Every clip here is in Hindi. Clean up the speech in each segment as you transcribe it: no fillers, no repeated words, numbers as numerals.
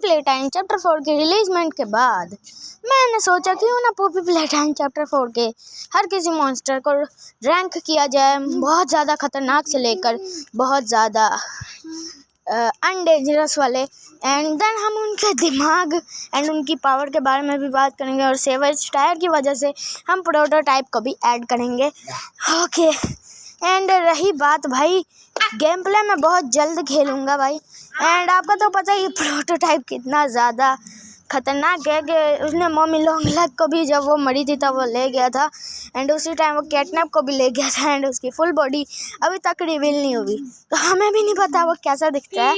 प्लेटाइन चैप्टर 4 के रिलीजमेंट के बाद मैंने सोचा क्यों ना पॉपी प्लेटाइन चैप्टर 4 के हर किसी मॉन्स्टर को रैंक किया जाए, बहुत ज़्यादा खतरनाक से लेकर बहुत ज़्यादा अनडेंजरस वाले। एंड देन हम उनके दिमाग एंड उनकी पावर के बारे में भी बात करेंगे और सेवेज टायर की वजह से हम प्रोटोटाइप को भी ऐड करेंगे। ओके, एंड रही बात भाई गेम प्ले में बहुत जल्द खेलूँगा भाई। एंड आपका तो पता ही प्रोटोटाइप कितना ज़्यादा खतरनाक है कि उसने मम्मी लॉन्ग लेग को भी जब वो मरी थी तब वो ले गया था, एंड उसी टाइम वो कैटनैप को भी ले गया था। एंड उसकी फुल बॉडी अभी तक रिवील नहीं हुई, तो हमें भी नहीं पता वो कैसा दिखता है।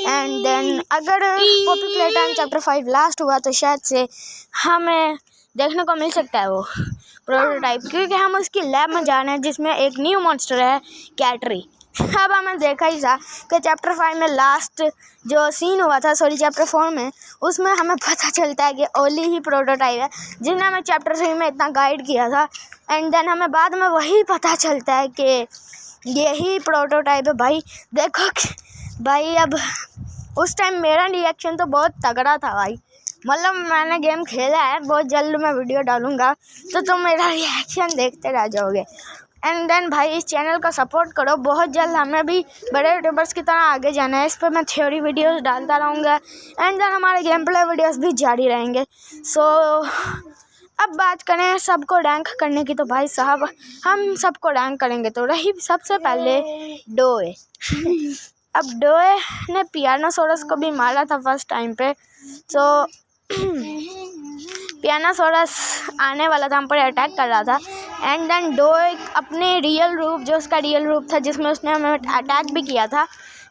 एंड देन अगर पॉपी प्लेटाइन चैप्टर 5 लास्ट हुआ तो शायद से हमें देखने को मिल सकता है वो प्रोटोटाइप, क्योंकि हम उसकी लैब में जा रहे हैं जिसमें एक न्यू मॉन्स्टर है कैटरी। अब हमें देखा ही था कि चैप्टर 5 में लास्ट जो सीन हुआ था, चैप्टर 4 में, उसमें हमें पता चलता है कि ओली ही प्रोटोटाइप है जिन्हें हमें चैप्टर 3 में इतना गाइड किया था। एंड देन हमें बाद में वही पता चलता है कि यही प्रोटोटाइप है भाई। देखो भाई, अब उस टाइम मेरा रिएक्शन तो बहुत तगड़ा था भाई, मतलब मैंने गेम खेला है, बहुत जल्द मैं वीडियो डालूँगा तो तुम मेरा रिएक्शन देखते रह जाओगे। एंड देन भाई इस चैनल का सपोर्ट करो, बहुत जल्द हमें भी बड़े यूट्यूबर्स की तरह आगे जाना है। इस पर मैं थ्योरी वीडियोस डालता रहूँगा, एंड देन हमारे गेम प्ले वीडियोस भी जारी रहेंगे। सो अब बात करें सबको रैंक करने की, तो भाई साहब हम सबको रैंक करेंगे। तो रही सबसे पहले डोए। अब डोए ने पियानोसोरस को भी मारा था फर्स्ट टाइम पे, तो पियानोसोरस आने वाला था, हम पर अटैक कर रहा था। एंड देन डोए अपने रियल रूप, जो उसका रियल रूप था जिसमें उसने हमें अटैक भी किया था,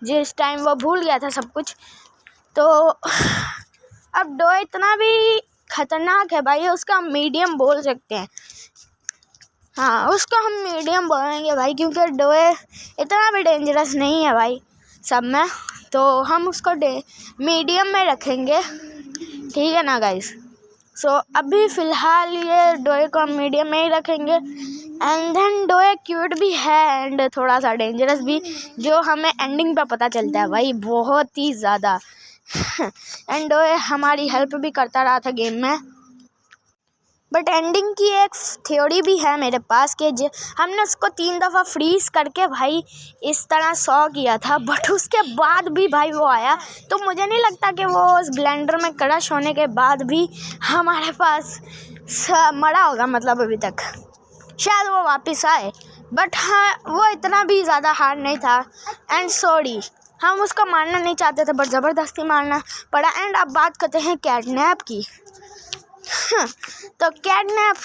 जिस टाइम वो भूल गया था सब कुछ, तो अब डोए इतना भी खतरनाक है भाई, उसका हम मीडियम बोल सकते हैं। हाँ, उसको हम मीडियम बोलेंगे भाई, क्योंकि डोए इतना भी डेंजरस नहीं है भाई सब में, तो हम उसको मीडियम में रखेंगे, ठीक है ना गाइस। सो अभी फ़िलहाल ये डोए को हम मीडियम में ही रखेंगे। एंड देन डोए क्यूट भी है एंड थोड़ा सा डेंजरस भी, जो हमें एंडिंग पे पता चलता है भाई, बहुत ही ज़्यादा। एंड डोए हमारी हेल्प भी करता रहा था गेम में, बट एंडिंग की एक थ्योरी भी है मेरे पास कि हमने उसको 3 दफ़ा फ्रीज़ करके भाई इस तरह 100 किया था, बट उसके बाद भी भाई वो आया। तो मुझे नहीं लगता कि वो उस ब्लेंडर में क्रश होने के बाद भी हमारे पास मरा होगा, मतलब अभी तक शायद वो वापस आए, बट हाँ वो इतना भी ज़्यादा हार्ड नहीं था। एंड सॉरी, हम उसको मारना नहीं चाहते थे बट ज़बरदस्ती मारना पड़ा। एंड अब बात करते हैं कैटनैप की। तो कैटनैप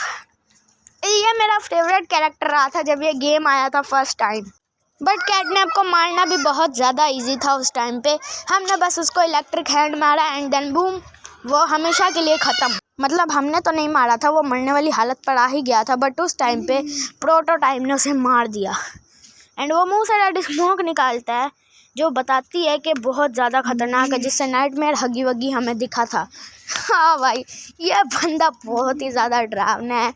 ये मेरा फेवरेट कैरेक्टर रहा था जब ये गेम आया था फर्स्ट टाइम, बट कैटनैप को मारना भी बहुत ज़्यादा इजी था उस टाइम पे। हमने बस उसको इलेक्ट्रिक हैंड मारा एंड देन बूम, वो हमेशा के लिए ख़त्म। मतलब हमने तो नहीं मारा था, वो मरने वाली हालत पर आ ही गया था, बट उस टाइम पे प्रोटोटाइप ने उसे मार दिया। एंड वो मुंह से रेड स्मोक निकालता है जो बताती है कि बहुत ज़्यादा खतरनाक है, जिससे नाइटमेयर हगी वगी हमें दिखा था। हाँ भाई, ये बंदा बहुत ही ज़्यादा डरावना है।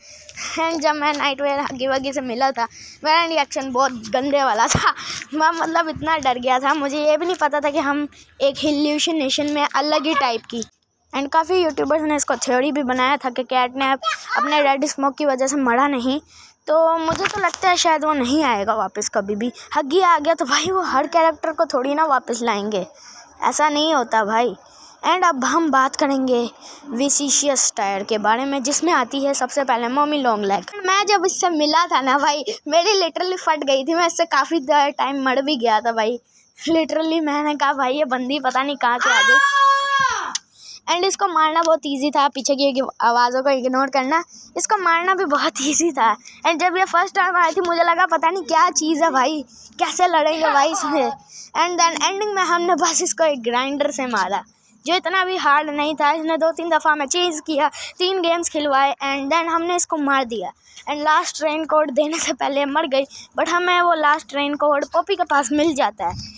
एंड जब मैं नाइटमेयर हगी वगी से मिला था, मेरा रिएक्शन बहुत गंदे वाला था। मैं मतलब इतना डर गया था, मुझे ये भी नहीं पता था कि हम एक हेल्यूसिनेशन में अलग ही टाइप की। एंड काफ़ी यूट्यूबर्स ने इसको थ्योरी भी बनाया था कि कैटनैप अपने रेड स्मोक की वजह से मरा नहीं, तो मुझे तो लगता है शायद वो नहीं आएगा वापस कभी भी। हगी आ गया तो भाई वो हर कैरेक्टर को थोड़ी ना वापस लाएंगे, ऐसा नहीं होता भाई। एंड अब हम बात करेंगे विसिशियस टायर के बारे में, जिसमें आती है सबसे पहले मम्मी लॉन्ग लेग। मैं जब इससे मिला था ना भाई, मेरी लिटरली फट गई थी, मैं इससे काफ़ी टाइम मर भी गया था भाई। लिटरली मैंने कहा भाई ये बंदी पता नहीं कहाँ से आ गई। एंड इसको मारना बहुत इजी था, पीछे की आवाज़ों को इग्नोर करना, इसको मारना भी बहुत इजी था। एंड जब ये फर्स्ट टाइम आई थी मुझे लगा पता नहीं क्या चीज़ है भाई, कैसे लड़ेंगे भाई इसमें। एंड देन एंडिंग में हमने बस इसको एक ग्राइंडर से मारा, जो इतना भी हार्ड नहीं था। इसने 2-3 दफ़ा में चेंज किया, 3 गेम्स खिलवाए एंड देन हमने इसको मार दिया। एंड लास्ट ट्रेन कोड देने से पहले मर गई, बट हमें वो लास्ट ट्रेन कोड पॉपी के पास मिल जाता है।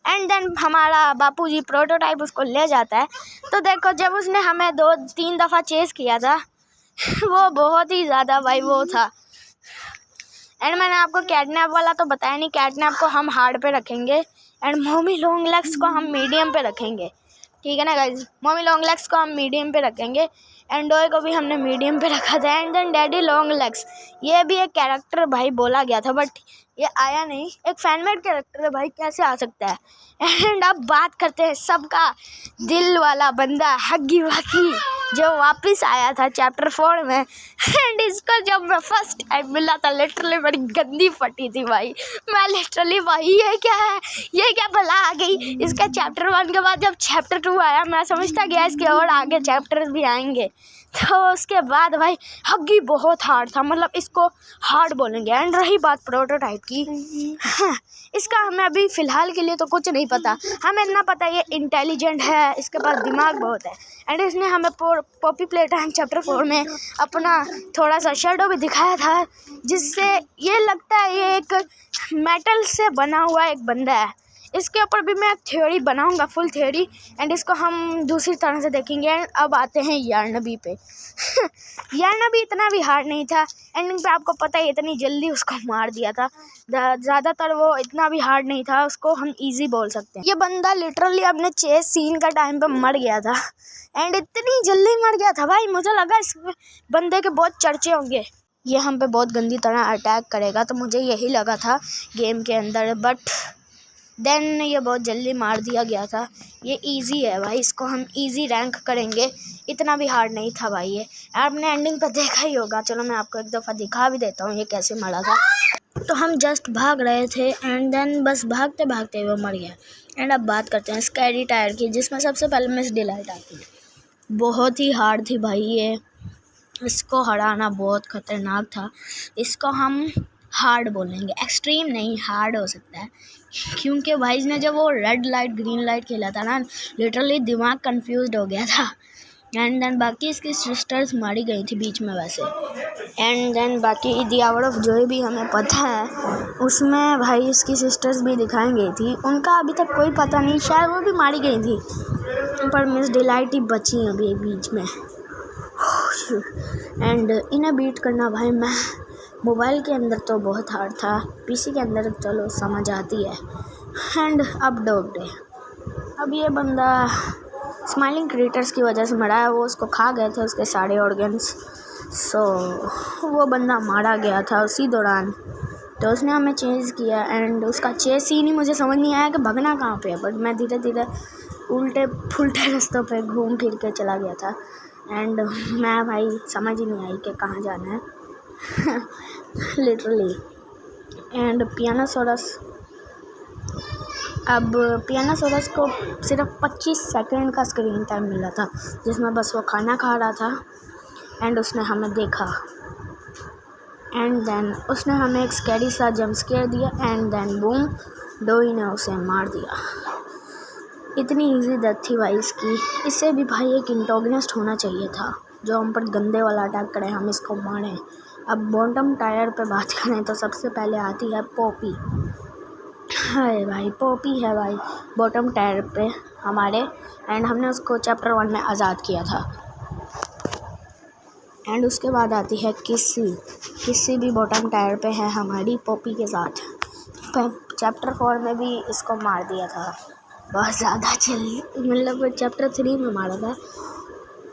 एंड देन हमारा बापूजी प्रोटोटाइप उसको ले जाता है। तो देखो जब उसने हमें 2-3 दफ़ा चेस किया था, वो बहुत ही ज़्यादा भाई वो था। एंड मैंने आपको कैटनैप वाला तो बताया नहीं, कैटनैप को हम हार्ड पे रखेंगे। एंड मोमी लॉन्ग लेग्स को हम मीडियम पे रखेंगे, ठीक है ना गाइज। मोमी लॉन्ग लेग्स को हम मीडियम पे रखेंगे एंड डोए को भी हमने मीडियम पे रखा था। And then daddy long legs, ये भी एक कैरेक्टर भाई बोला गया था बट ये आया नहीं, एक फैनमेड कैरेक्टर है भाई, कैसे आ सकता है। एंड अब बात करते हैं सबका दिल वाला बंदा हग्गी वग्गी, जो वापस आया था चैप्टर 4 में। एंड इसको जब मैं फर्स्ट टाइम मिला था लिटरली मेरी गंदी फटी थी भाई। मैं लिटरली भाई ये क्या भला आ गई। इसका चैप्टर 1 के बाद जब चैप्टर 2 आया मैं समझता गया इसके और आगे चैप्टर्स भी आएंगे। तो उसके बाद भाई हग्गी बहुत हार्ड था, मतलब इसको हार्ड बोलेंगे। एंड रही बात प्रोटोटाइप की, हाँ, इसका हमें अभी फ़िलहाल के लिए तो कुछ नहीं पता। हमें इतना पता है ये इंटेलिजेंट है, इसके पास दिमाग बहुत है। एंड इसने हमें पॉपी प्लेटाइम चैप्टर 4 में अपना थोड़ा सा शेडो भी दिखाया था, जिससे ये लगता है ये एक मेटल से बना हुआ एक बंदा है। इसके ऊपर भी मैं एक थ्योरी बनाऊंगा, फुल थ्योरी, एंड इसको हम दूसरी तरह से देखेंगे। एंड अब आते हैं यार्नबी पे। यार्नबी इतना भी हार्ड नहीं था, एंडिंग पे आपको पता है इतनी जल्दी उसको मार दिया था। ज़्यादातर वो इतना भी हार्ड नहीं था, उसको हम इजी बोल सकते हैं। ये बंदा लिटरली अपने चेस सीन का टाइम पे मर गया था एंड इतनी जल्दी मर गया था भाई, मुझे लगा इस बंदे के बहुत चर्चे होंगे, ये हम पे बहुत गंदी तरह अटैक करेगा, तो मुझे यही लगा था गेम के अंदर। बट देन ये बहुत जल्दी मार दिया गया था। ये इजी है भाई, इसको हम इजी रैंक करेंगे, इतना भी हार्ड नहीं था भाई। ये आपने एंडिंग पर देखा ही होगा, चलो मैं आपको एक दफ़ा दिखा भी देता हूँ ये कैसे मरा था। तो हम जस्ट भाग रहे थे एंड देन बस भागते भागते वो मर गया। एंड अब बात करते हैं स्कैरी टायर की, जिसमें सबसे पहले मिस डिलाइट आती है। बहुत ही हार्ड थी भाई ये, इसको हराना बहुत ख़तरनाक था। इसको हम हार्ड बोलेंगे, एक्सट्रीम नहीं, हार्ड हो सकता है, क्योंकि भाई ने जब वो रेड लाइट ग्रीन लाइट खेला था ना, लिटरली दिमाग कंफ्यूज हो गया था। एंड देन बाकी इसकी सिस्टर्स मारी गई थी बीच में वैसे। एंड देन बाकी द आवर ऑफ जॉय भी हमें पता है, उसमें भाई इसकी सिस्टर्स भी दिखाई गई थी, उनका अभी तक कोई पता नहीं, शायद वो भी मारी गई थी, पर मिस डिलाइट ही बची अभी बीच में। एंड इन्हें बीट करना भाई मैं मोबाइल के अंदर तो बहुत हार्ड था, पीसी के अंदर चलो समझ आती है। एंड अब डॉग डे, अब ये बंदा स्माइलिंग क्रिएटर्स की वजह से मरा है, वो उसको खा गए थे उसके सारे ऑर्गन्स, सो वो बंदा मारा गया था उसी दौरान। तो उसने हमें चेज़ किया एंड उसका चेज़ सीन ही मुझे समझ नहीं आया कि भगना कहाँ पे है, बट मैं धीरे धीरे उल्टे फुलटे रास्तों पे घूम फिर के चला गया था। एंड मैं भाई समझ ही नहीं आई कि कहाँ जाना है लिटरली। एंड पियानोसोरस, अब पियानोसोरस को सिर्फ 25 सेकंड का स्क्रीन टाइम मिला था, जिसमें बस वो खाना खा रहा था एंड उसने हमें देखा एंड देन उसने हमें एक स्कैरी सा जंप स्केयर दिया एंड देन बूम, डोई ने उसे मार दिया। इतनी इजी डेथ थी भाई इसकी, इससे भी भाई एक इंटोगनिस्ट होना चाहिए था जो हम पर गंदे वाला अटैक करे, हम इसको मारें। अब बॉटम टायर पे बात करें तो सबसे पहले आती है पॉपी। हाय भाई पॉपी है भाई बॉटम टायर पे हमारे, एंड हमने उसको चैप्टर 1 में आज़ाद किया था। एंड उसके बाद आती है किसी भी बॉटम टायर पे है हमारी पॉपी के साथ। चैप्टर 4 में भी इसको मार दिया था, बहुत ज़्यादा मतलब चैप्टर 3 में मारा था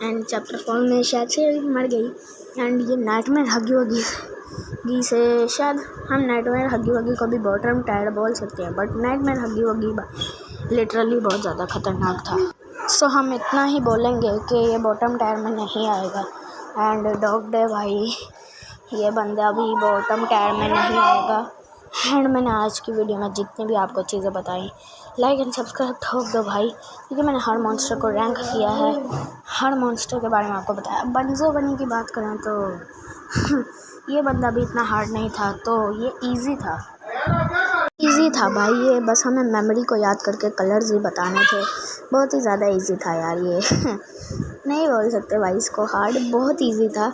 एंड चैप्टर 4 में शायद से मर गई। एंड ये नाइटमेयर हग्गी वग्गी से, शायद हम नाइटमेयर हग्गी वग्गी को भी बॉटम टायर बोल सकते हैं, बट नाइटमेयर हग्गी वग्गी लिटरली बहुत ज़्यादा ख़तरनाक था। सो हम इतना ही बोलेंगे कि ये बॉटम टायर में नहीं आएगा। एंड डॉग डे भाई ये बंदा अभी बॉटम टायर में नहीं आएगा। एंड मैंने आज की वीडियो में जितनी भी आपको चीज़ें बताई, लाइक एंड सब्सक्राइब ठोक दो भाई, क्योंकि मैंने हर मॉन्स्टर को रैंक किया है, हर मॉन्स्टर के बारे में आपको बताया। बंजो बनी की बात करें तो ये बंदा भी इतना हार्ड नहीं था, तो ये इजी था भाई, ये बस हमें मेमोरी को याद करके कलर्स भी बताने थे, बहुत ही ज़्यादा इजी था यार ये नहीं बोल सकते भाई इसको हार्ड, बहुत इजी था।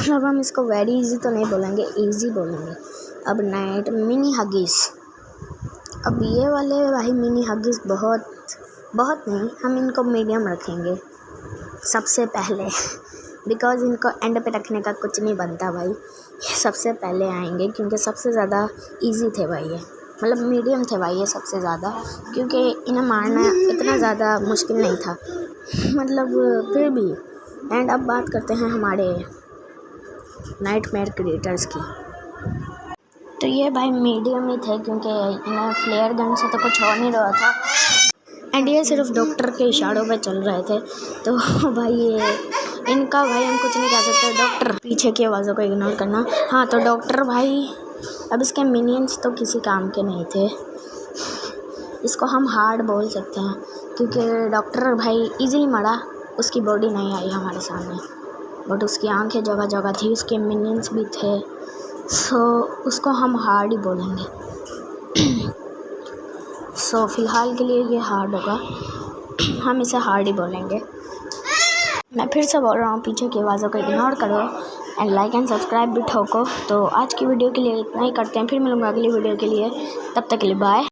अब हम इसको वेरी इजी तो नहीं बोलेंगे, इजी बोलेंगे। अब नाइट मिनी हगीज, अब ये वाले भाई मिनी हगीज बहुत नहीं, हम इनको मीडियम रखेंगे सबसे पहले, बिकॉज़ इनको एंड पे रखने का कुछ नहीं बनता भाई, ये सबसे पहले आएंगे क्योंकि सबसे ज़्यादा इजी थे भाई ये। मतलब मीडियम थे भाई ये सबसे ज़्यादा, क्योंकि इन्हें मारना इतना ज़्यादा मुश्किल नहीं था, मतलब फिर भी। एंड अब बात करते हैं हमारे नाइटमेयर क्रिएटर्स की। तो ये भाई मीडियम ही थे, क्योंकि इन्हें फ्लेयर गन से तो कुछ हो नहीं रहा था, एंड ये सिर्फ डॉक्टर के इशारों पे चल रहे थे। तो भाई ये इनका भाई हम कुछ नहीं कह सकते। डॉक्टर, पीछे की आवाज़ों को इग्नोर करना। हाँ, तो डॉक्टर भाई अब इसके मिनियंस तो किसी काम के नहीं थे, इसको हम हार्ड बोल सकते हैं, क्योंकि डॉक्टर भाई इजीली मरा, उसकी बॉडी नहीं आई हमारे सामने, बट उसकी आंखें जगह जगह थी, उसके मिनियंस भी थे, सो उसको हम हार्ड ही बोलेंगे। सो फिलहाल के लिए ये हार्ड होगा, हम इसे हार्ड ही बोलेंगे। मैं फिर से बोल रहा हूँ, पीछे की आवाज़ों को इग्नोर करो एंड लाइक एंड सब्सक्राइब भी ठोको। तो आज की वीडियो के लिए इतना ही करते हैं, फिर मिलूँगा अगली वीडियो के लिए, तब तक के लिए बाय।